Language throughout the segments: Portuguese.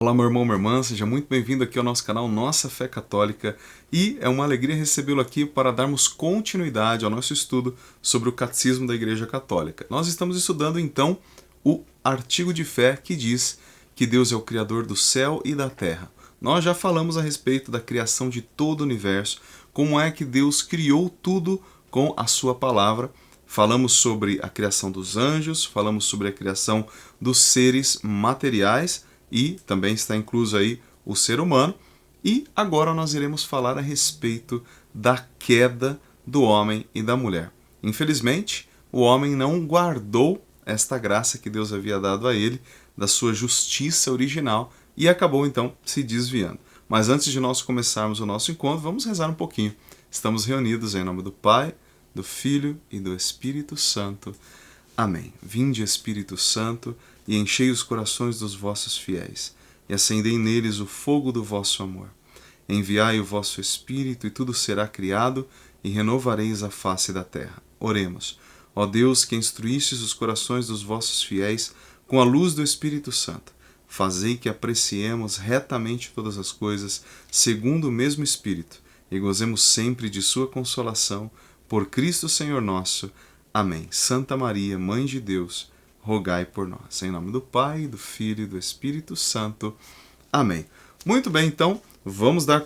Olá, meu irmão, minha irmã, seja muito bem-vindo aqui ao nosso canal Nossa Fé Católica e é uma alegria recebê-lo aqui para darmos continuidade ao nosso estudo sobre o Catecismo da Igreja Católica. Nós estamos estudando então o artigo de fé que diz que Deus é o Criador do céu e da terra. Nós já falamos a respeito da criação de todo o universo, como é que Deus criou tudo com a sua palavra. Falamos sobre a criação dos anjos, falamos sobre a criação dos seres materiais, e também está incluso aí o ser humano. E agora nós iremos falar a respeito da queda do homem e da mulher. Infelizmente, o homem não guardou esta graça que Deus havia dado a ele, da sua justiça original, e acabou então se desviando. Mas antes de nós começarmos o nosso encontro, vamos rezar um pouquinho. Estamos reunidos em nome do Pai, do Filho e do Espírito Santo. Amém. Vinde, Espírito Santo, e enchei os corações dos vossos fiéis, e acendei neles o fogo do vosso amor. Enviai o vosso Espírito, e tudo será criado, e renovareis a face da terra. Oremos. Ó Deus, que instruístes os corações dos vossos fiéis com a luz do Espírito Santo, fazei que apreciemos retamente todas as coisas, segundo o mesmo Espírito, e gozemos sempre de sua consolação, por Cristo Senhor nosso. Amém. Santa Maria, Mãe de Deus, rogai por nós. Em nome do Pai, do Filho e do Espírito Santo. Amém. Muito bem, então, vamos dar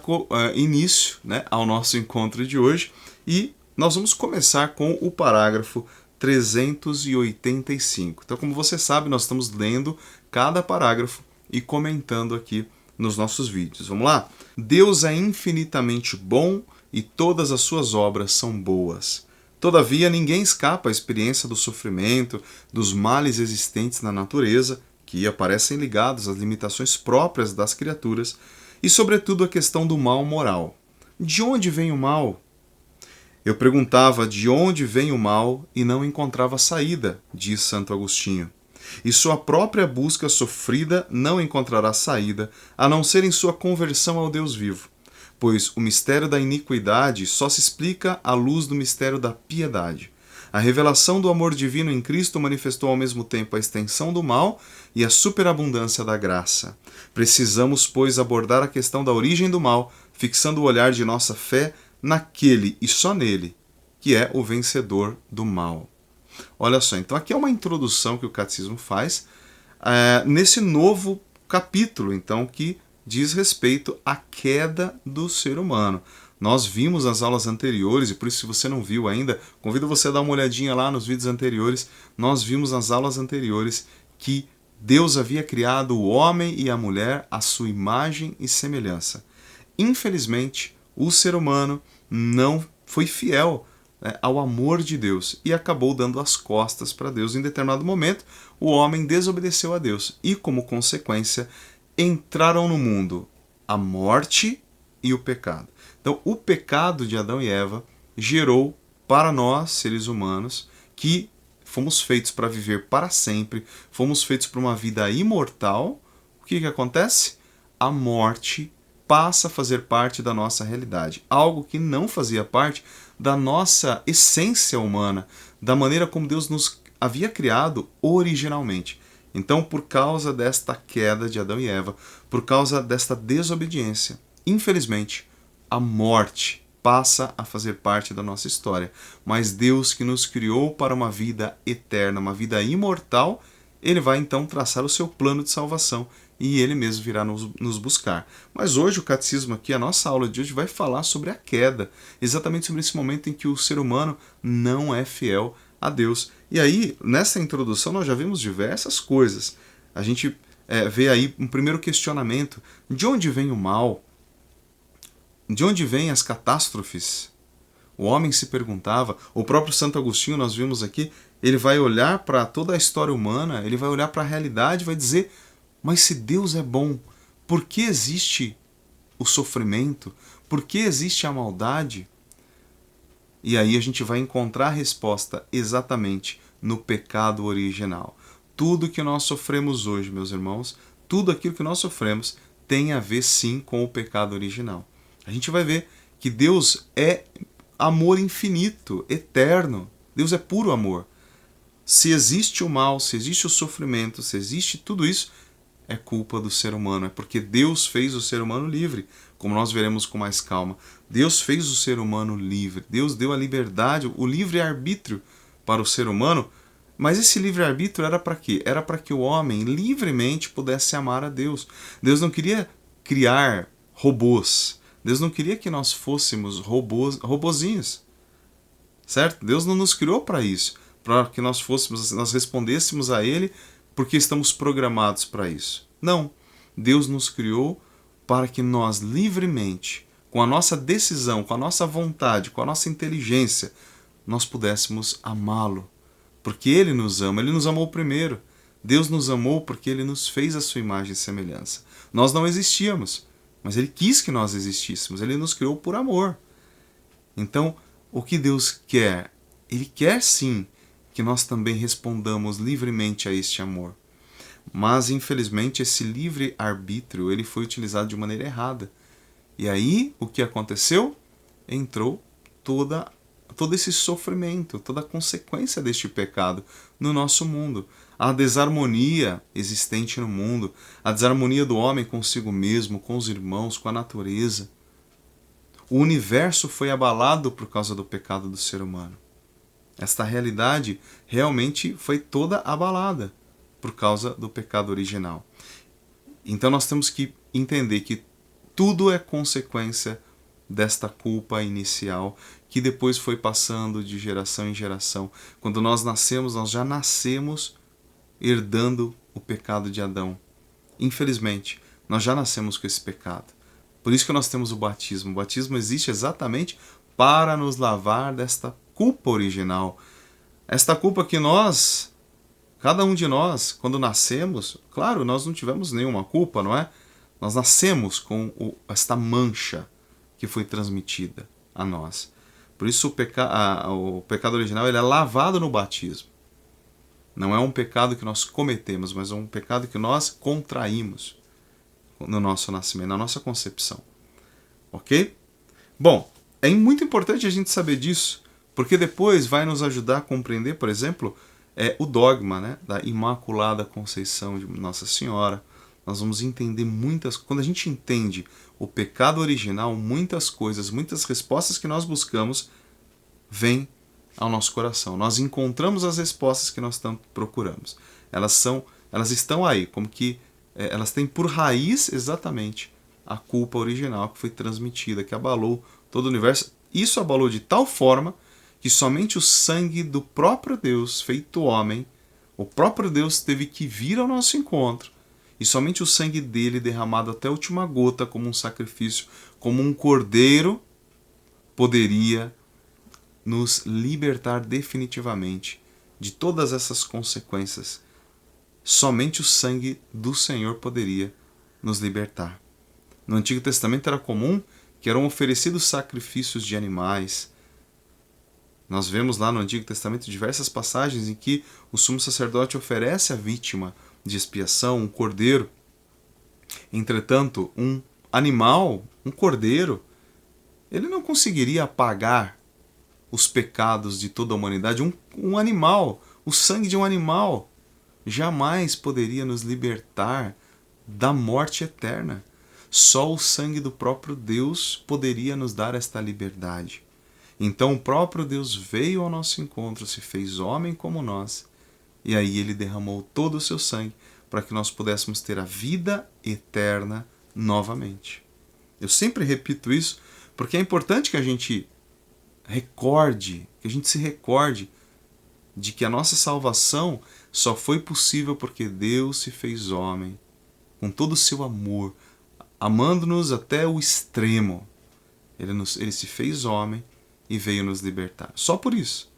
início, ao nosso encontro de hoje e nós vamos começar com o parágrafo 385. Então, como você sabe, nós estamos lendo cada parágrafo e comentando aqui nos nossos vídeos. Vamos lá? Deus é infinitamente bom e todas as suas obras são boas. Todavia, ninguém escapa à experiência do sofrimento, dos males existentes na natureza, que aparecem ligados às limitações próprias das criaturas, e, sobretudo, à questão do mal moral. De onde vem o mal? Eu perguntava de onde vem o mal e não encontrava saída, diz Santo Agostinho. E sua própria busca sofrida não encontrará saída, a não ser em sua conversão ao Deus vivo. Pois o mistério da iniquidade só se explica à luz do mistério da piedade. A revelação do amor divino em Cristo manifestou ao mesmo tempo a extensão do mal e a superabundância da graça. Precisamos, pois, abordar a questão da origem do mal, fixando o olhar de nossa fé naquele e só nele, que é o vencedor do mal. Olha só, então aqui é uma introdução que o Catecismo faz nesse novo capítulo, então, que diz respeito à queda do ser humano. Nós vimos nas aulas anteriores, e por isso se você não viu ainda, convido você a dar uma olhadinha lá nos vídeos anteriores. Nós vimos nas aulas anteriores que Deus havia criado o homem e a mulher à sua imagem e semelhança. Infelizmente, o ser humano não foi fiel ao amor de Deus e acabou dando as costas para Deus. Em determinado momento, o homem desobedeceu a Deus e, como consequência, entraram no mundo a morte e o pecado. Então, o pecado de Adão e Eva gerou para nós, seres humanos, que fomos feitos para viver para sempre, fomos feitos para uma vida imortal. O que acontece? A morte passa a fazer parte da nossa realidade. Algo que não fazia parte da nossa essência humana, da maneira como Deus nos havia criado originalmente. Então, por causa desta queda de Adão e Eva, por causa desta desobediência, infelizmente, a morte passa a fazer parte da nossa história. Mas Deus, que nos criou para uma vida eterna, uma vida imortal, Ele vai então traçar o seu plano de salvação e Ele mesmo virá nos buscar. Mas hoje o Catecismo aqui, a nossa aula de hoje, vai falar sobre a queda, exatamente sobre esse momento em que o ser humano não é fiel a Deus. E aí, nessa introdução, nós já vimos diversas coisas. A gente vê aí um primeiro questionamento: de onde vem o mal? De onde vêm as catástrofes? O homem se perguntava. O próprio Santo Agostinho, nós vimos aqui, ele vai olhar para toda a história humana, ele vai olhar para a realidade e vai dizer: mas se Deus é bom, por que existe o sofrimento? Por que existe a maldade? E aí a gente vai encontrar a resposta exatamente no pecado original. Tudo que nós sofremos hoje, meus irmãos, tudo aquilo que nós sofremos tem a ver sim com o pecado original. A gente vai ver que Deus é amor infinito, eterno. Deus é puro amor. Se existe o mal, se existe o sofrimento, se existe tudo isso, é culpa do ser humano, é porque Deus fez o ser humano livre, como nós veremos com mais calma. Deus fez o ser humano livre, Deus deu a liberdade, o livre-arbítrio para o ser humano, mas esse livre-arbítrio era para quê? Era para que o homem livremente pudesse amar a Deus. Deus não queria criar robôs, Deus não queria que nós fôssemos robozinhos, certo? Deus não nos criou para isso, para que nós respondêssemos a Ele porque estamos programados para isso. Não, Deus nos criou para que nós livremente, com a nossa decisão, com a nossa vontade, com a nossa inteligência, nós pudéssemos amá-lo, porque Ele nos ama, Ele nos amou primeiro. Deus nos amou porque Ele nos fez a sua imagem e semelhança. Nós não existíamos, mas Ele quis que nós existíssemos, Ele nos criou por amor. Então, o que Deus quer? Ele quer sim que nós também respondamos livremente a este amor. Mas, infelizmente, esse livre-arbítrio ele foi utilizado de maneira errada. E aí, o que aconteceu? Entrou todo esse sofrimento, toda a consequência deste pecado no nosso mundo. A desarmonia existente no mundo, a desarmonia do homem consigo mesmo, com os irmãos, com a natureza. O universo foi abalado por causa do pecado do ser humano. Esta realidade realmente foi toda abalada por causa do pecado original. Então nós temos que entender que tudo é consequência desta culpa inicial que depois foi passando de geração em geração. Quando nós nascemos, nós já nascemos herdando o pecado de Adão. Infelizmente, nós já nascemos com esse pecado. Por isso que nós temos o batismo. O batismo existe exatamente para nos lavar desta culpa original. Esta culpa que nós, cada um de nós, quando nascemos, claro, nós não tivemos nenhuma culpa, não é? Nós nascemos com esta mancha que foi transmitida a nós. Por isso o pecado original ele é lavado no batismo. Não é um pecado que nós cometemos, mas é um pecado que nós contraímos no nosso nascimento, na nossa concepção. Ok? Bom, é muito importante a gente saber disso, porque depois vai nos ajudar a compreender, por exemplo, o dogma, né, da Imaculada Conceição de Nossa Senhora. Nós vamos entender muitas... Quando a gente entende o pecado original, muitas coisas, muitas respostas que nós buscamos vêm ao nosso coração. Nós encontramos as respostas que nós tanto procuramos. Elas estão aí, como que elas têm por raiz exatamente a culpa original que foi transmitida, que abalou todo o universo. Isso abalou de tal forma que somente o sangue do próprio Deus, feito homem, o próprio Deus teve que vir ao nosso encontro, e somente o sangue dele, derramado até a última gota, como um sacrifício, como um cordeiro, poderia nos libertar definitivamente de todas essas consequências. Somente o sangue do Senhor poderia nos libertar. No Antigo Testamento era comum que eram oferecidos sacrifícios de animais. Nós vemos lá no Antigo Testamento diversas passagens em que o sumo sacerdote oferece a vítima de expiação, um cordeiro. Entretanto, um animal, um cordeiro, ele não conseguiria apagar os pecados de toda a humanidade. Um animal, o sangue de um animal, jamais poderia nos libertar da morte eterna. Só o sangue do próprio Deus poderia nos dar esta liberdade. Então o próprio Deus veio ao nosso encontro, se fez homem como nós, e aí ele derramou todo o seu sangue para que nós pudéssemos ter a vida eterna novamente. Eu sempre repito isso porque é importante que a gente se recorde de que a nossa salvação só foi possível porque Deus se fez homem, com todo o seu amor, amando-nos até o extremo. Ele se fez homem e veio nos libertar. Só por isso.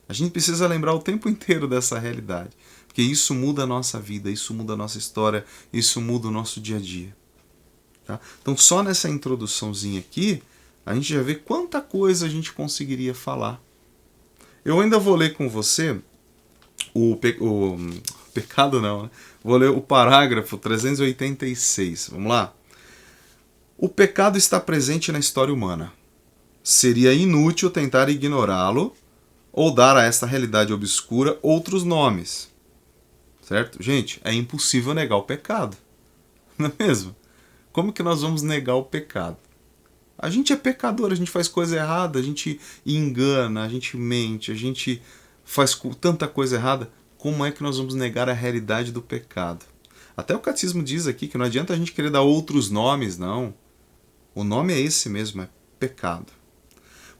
A gente precisa lembrar o tempo inteiro dessa realidade, porque isso muda a nossa vida, isso muda a nossa história, isso muda o nosso dia a dia. Tá? Então só nessa introduçãozinha aqui, a gente já vê quanta coisa a gente conseguiria falar. Eu ainda vou ler com você pecado não, né? Vou ler o parágrafo 386. Vamos lá? O pecado está presente na história humana. Seria inútil tentar ignorá-lo ou dar a esta realidade obscura outros nomes. Certo? Gente, é impossível negar o pecado. não é mesmo? Como que nós vamos negar o pecado? A gente é pecador, a gente faz coisa errada, a gente engana, a gente mente, a gente faz tanta coisa errada. Como é que nós vamos negar a realidade do pecado? Até o catecismo diz aqui que não adianta a gente querer dar outros nomes, não. O nome é esse mesmo, é pecado.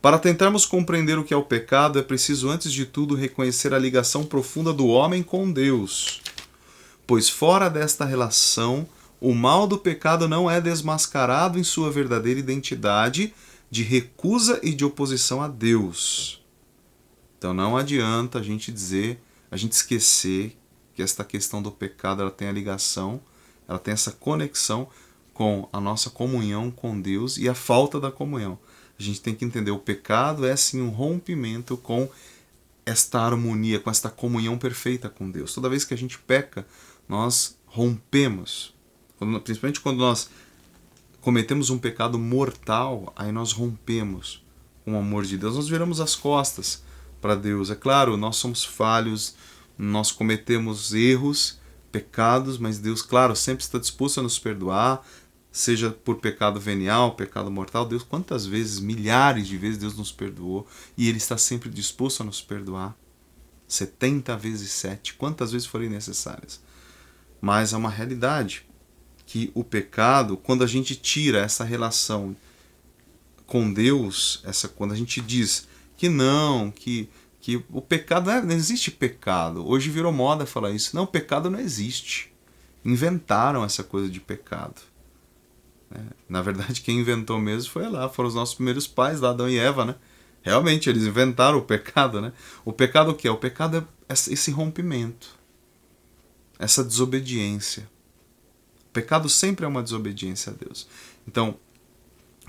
Para tentarmos compreender o que é o pecado, é preciso, antes de tudo, reconhecer a ligação profunda do homem com Deus. Pois fora desta relação, o mal do pecado não é desmascarado em sua verdadeira identidade de recusa e de oposição a Deus. Então não adianta a gente esquecer que esta questão do pecado ela tem a ligação, ela tem essa conexão com a nossa comunhão com Deus e a falta da comunhão. A gente tem que entender, o pecado é sim um rompimento com esta harmonia, com esta comunhão perfeita com Deus. Toda vez que a gente peca, nós rompemos. Principalmente quando nós cometemos um pecado mortal, aí nós rompemos com o amor de Deus. Nós viramos as costas para Deus. É claro, nós somos falhos, nós cometemos erros, pecados, mas Deus, claro, sempre está disposto a nos perdoar, seja por pecado venial, pecado mortal. Deus, quantas vezes, milhares de vezes Deus nos perdoou e Ele está sempre disposto a nos perdoar. 70 vezes 7, quantas vezes forem necessárias. Mas é uma realidade que o pecado, quando a gente tira essa relação com Deus, quando a gente diz que não, que o pecado não existe pecado. Hoje virou moda falar isso. Não, pecado não existe. Inventaram essa coisa de pecado. Na verdade, quem inventou mesmo foram os nossos primeiros pais, lá, Adão e Eva, né? Realmente, eles inventaram o pecado, né? O pecado o que é? O pecado é esse rompimento, essa desobediência. O pecado sempre é uma desobediência a Deus. Então,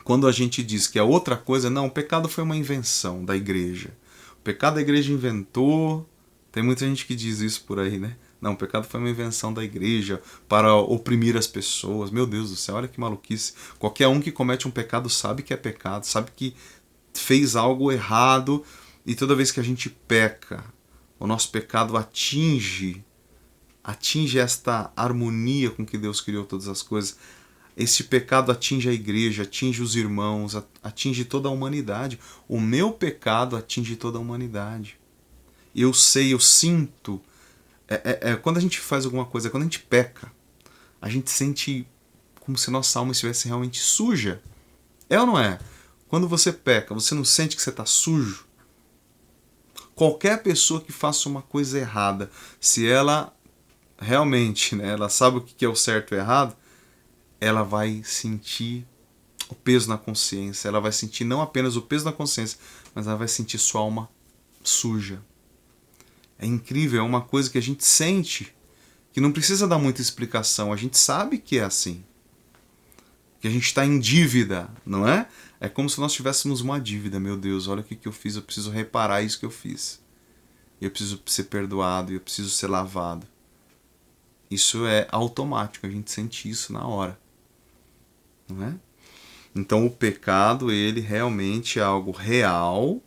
quando a gente diz que é outra coisa, não, o pecado foi uma invenção da igreja. O pecado a igreja inventou, tem muita gente que diz isso por aí, né? Não, o pecado foi uma invenção da igreja para oprimir as pessoas. Meu Deus do céu, olha que maluquice. Qualquer um que comete um pecado sabe que é pecado, sabe que fez algo errado, e toda vez que a gente peca, o nosso pecado atinge esta harmonia com que Deus criou todas as coisas. Esse pecado atinge a igreja, atinge os irmãos, atinge toda a humanidade. O meu pecado atinge toda a humanidade. Eu sei, eu sinto. Quando a gente faz alguma coisa, quando a gente peca, a gente sente como se nossa alma estivesse realmente suja. É ou não é? Quando você peca, você não sente que você está sujo? Qualquer pessoa que faça uma coisa errada, se ela realmente, né, ela sabe o que é o certo e o errado, ela vai sentir o peso na consciência. Ela vai sentir não apenas o peso na consciência, mas ela vai sentir sua alma suja. É incrível, é uma coisa que a gente sente, que não precisa dar muita explicação. A gente sabe que é assim. Que a gente está em dívida, não é? É como se nós tivéssemos uma dívida. Meu Deus, olha o que eu fiz, eu preciso reparar isso que eu fiz. Eu preciso ser perdoado, eu preciso ser lavado. Isso é automático, a gente sente isso na hora. Não é? Então o pecado, ele realmente é algo real,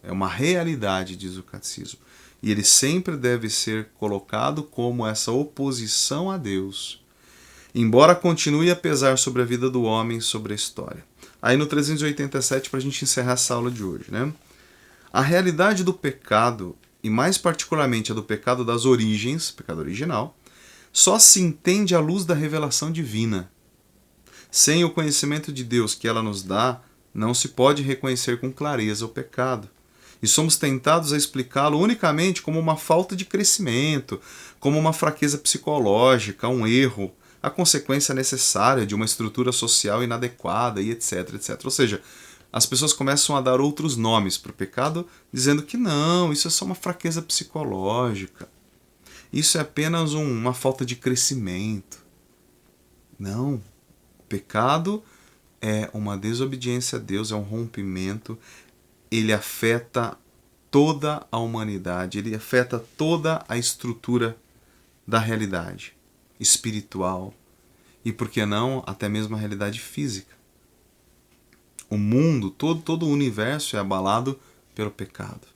é uma realidade, diz o catecismo. E ele sempre deve ser colocado como essa oposição a Deus, embora continue a pesar sobre a vida do homem, sobre a história. Aí no 387, para a gente encerrar essa aula de hoje, né? A realidade do pecado, e mais particularmente a do pecado das origens, pecado original, só se entende à luz da revelação divina. Sem o conhecimento de Deus que ela nos dá, não se pode reconhecer com clareza o pecado. E somos tentados a explicá-lo unicamente como uma falta de crescimento, como uma fraqueza psicológica, um erro, a consequência necessária de uma estrutura social inadequada e etc, etc. Ou seja, as pessoas começam a dar outros nomes para o pecado, dizendo que não, isso é só uma fraqueza psicológica. Isso é apenas uma falta de crescimento. Não. O pecado é uma desobediência a Deus, é um rompimento. Ele afeta toda a humanidade, ele afeta toda a estrutura da realidade espiritual e, por que não, até mesmo a realidade física. O mundo, todo o universo é abalado pelo pecado.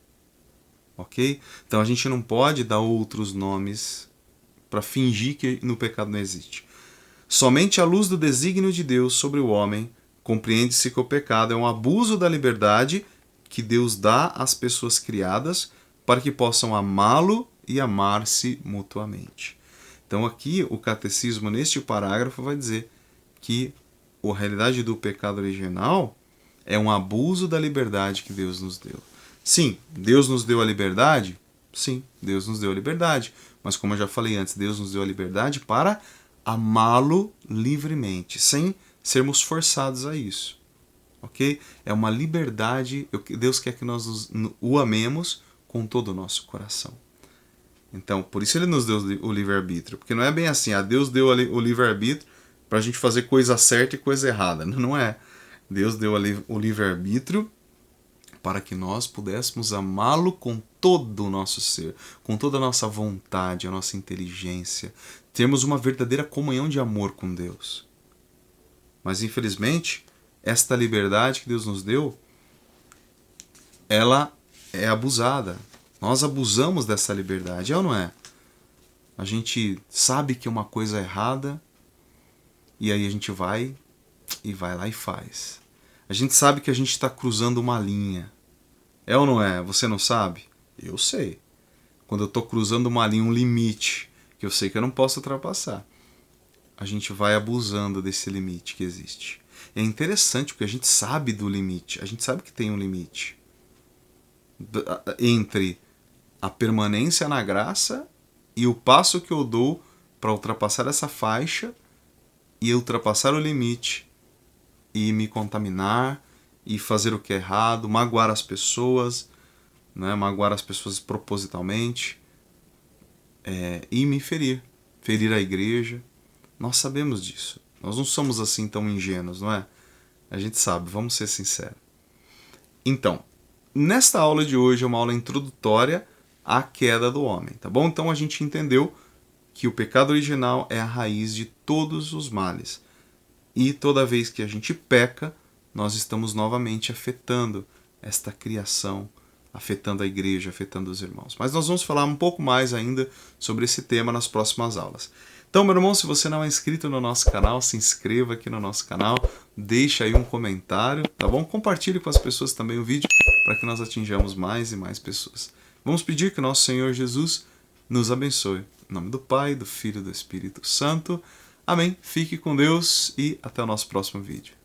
Ok? Então a gente não pode dar outros nomes para fingir que no pecado não existe. Somente à luz do desígnio de Deus sobre o homem, compreende-se que o pecado é um abuso da liberdade que Deus dá às pessoas criadas para que possam amá-lo e amar-se mutuamente. Então aqui o catecismo, neste parágrafo, vai dizer que a realidade do pecado original é um abuso da liberdade que Deus nos deu. Sim, Deus nos deu a liberdade? Sim, Deus nos deu a liberdade. Mas como eu já falei antes, Deus nos deu a liberdade para amá-lo livremente, sem sermos forçados a isso. Ok? É uma liberdade. Deus quer que nós o amemos com todo o nosso coração. Então, por isso ele nos deu o livre-arbítrio. Porque não é bem assim, Deus deu o livre-arbítrio para a gente fazer coisa certa e coisa errada. Não é. Deus deu o livre-arbítrio para que nós pudéssemos amá-lo com todo o nosso ser, com toda a nossa vontade, a nossa inteligência, termos uma verdadeira comunhão de amor com Deus. Mas, infelizmente, esta liberdade que Deus nos deu, ela é abusada. Nós abusamos dessa liberdade, é ou não é? A gente sabe que é uma coisa errada e aí a gente vai lá e faz. A gente sabe que a gente está cruzando uma linha. É ou não é? Você não sabe? Eu sei. Quando eu estou cruzando uma linha, um limite, que eu sei que eu não posso ultrapassar, a gente vai abusando desse limite que existe. É interessante porque a gente sabe do limite. A gente sabe que tem um limite entre a permanência na graça e o passo que eu dou para ultrapassar essa faixa e ultrapassar o limite e me contaminar e fazer o que é errado, magoar as pessoas, né? Magoar as pessoas propositalmente, e me ferir a igreja. Nós sabemos disso. Nós não somos assim tão ingênuos, não é? A gente sabe, vamos ser sinceros. Então, nesta aula de hoje é uma aula introdutória à queda do homem, tá bom? Então a gente entendeu que o pecado original é a raiz de todos os males. E toda vez que a gente peca, nós estamos novamente afetando esta criação, afetando a igreja, afetando os irmãos. Mas nós vamos falar um pouco mais ainda sobre esse tema nas próximas aulas. Então, meu irmão, se você não é inscrito no nosso canal, se inscreva aqui no nosso canal, deixa aí um comentário, tá bom? Compartilhe com as pessoas também o vídeo para que nós atinjamos mais e mais pessoas. Vamos pedir que nosso Senhor Jesus nos abençoe. Em nome do Pai, do Filho e do Espírito Santo. Amém. Fique com Deus e até o nosso próximo vídeo.